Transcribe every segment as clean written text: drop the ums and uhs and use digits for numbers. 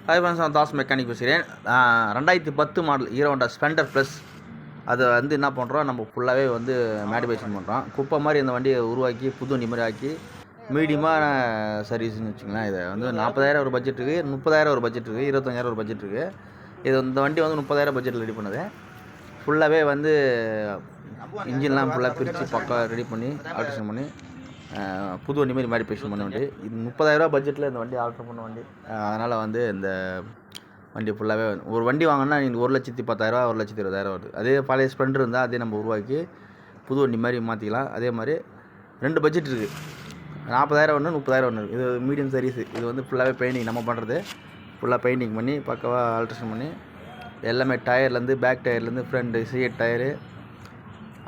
Hi friends, நான் Das mechanic பேசுகிறேன். 2010 model hero Honda Splendor plus. அதை வந்து என்ன பண்ணுறோம், நம்ம ஃபுல்லாகவே வந்து மாடிஃபிகேஷன் பண்ணுறோம். குப்பை மாதிரி இந்த வண்டியை உருவாக்கி புது வண்டி மாதிரி ஆக்கி மீடியமான சர்வீஸ்னு வச்சுங்களேன். இதை வந்து 40,000 ஒரு பட்ஜெட் இருக்குது, 30,000 ஒரு பட்ஜெட் இருக்குது, 25,000 ஒரு பட்ஜெட் இருக்குது. இது இந்த வண்டி வந்து 30,000 பட்ஜெட்டில் ரெடி பண்ணது. ஃபுல்லாகவே வந்து இன்ஜின்லாம் ஃபுல்லாக பிரித்து பக்கா ரெடி பண்ணி ஆல்ட்ரேஷன் பண்ணி புது வண்டி மாதிரி மாடிஃபிகேஷன் பண்ண வண்டி. இது 30,000 பட்ஜெட்டில் இந்த வண்டி ஆல்ட்ரு பண்ண வண்டி. அதனால் வந்து இந்த வண்டி ஃபுல்லாகவே ஒரு வண்டி வாங்கினா நீங்கள் 1,10,000 1,20,000 வருது. அதே பழைய ஸ்ப்ளெண்டர் இருந்தால் அதே நம்ம உருவாக்கி புது வண்டி மாதிரி மாற்றிக்கலாம். அதே மாதிரி 2 பட்ஜெட் இருக்குது, 40,000 ஒன்று, 30,000 ஒன்று இருக்குது. இது மீடியம் சர்வீஸ். இது வந்து ஃபுல்லாகவே பெயிண்டிங் நம்ம பண்ணுறது. ஃபுல்லாக பெயிண்டிங் பண்ணி பக்காவாக ஆல்ட்ரேஷன் பண்ணி எல்லாமே டயர்லேருந்து பேக் டயர்லேருந்து ஃப்ரண்ட் சீட் டயரு,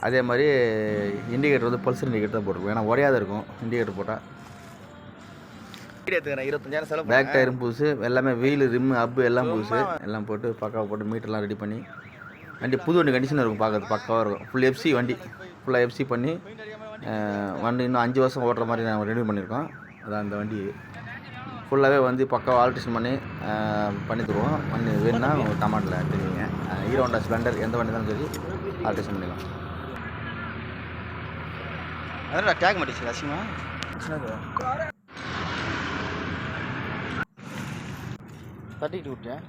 அதே மாதிரி இண்டிகேட்டர் வந்து பல்சர் இண்டிகேட்டர் தான் போட்டிருக்கோம். ஏன்னா உடையாத இருக்கும் இண்டிகேட்டர் போட்டால். 25,000 செலவு. பேக் டயரும் புதுசு, எல்லாமே வீலு ரிம்மு அப்பு எல்லாம் புதுசு. எல்லாம் போட்டு பக்காவாக போட்டு மீட்டர்லாம் ரெடி பண்ணி வண்டி புது வண்டி கண்டிஷன் இருக்கும். பார்க்கறது பக்காவாக இருக்கும். ஃபுல் எஃப்சி வண்டி, ஃபுல்லாக எஃப்சி பண்ணி வண்டி இன்னும் 5 வருஷம் ஓட்டுற மாதிரி நாங்கள் ரெடி பண்ணியிருக்கோம். அதான் அந்த வண்டி ஃபுல்லாகவே வந்து பக்காவாக ஆல்ட்ரேஷன் பண்ணி தருவோம். வண்டி வேணுன்னா உங்கள் கமெண்டில் தெரியுங்க. ஹீரோ ஹோண்டா ஸ்ப்ளெண்டர் எந்த வண்டி தான் சொல்லி ஆல்ட்ரேஷன் பண்ணிக்கலாம். அதான் டேக் மாட்டிச்சு அசிங்கமா தட்டிக்கிட்டு விட்டேன்.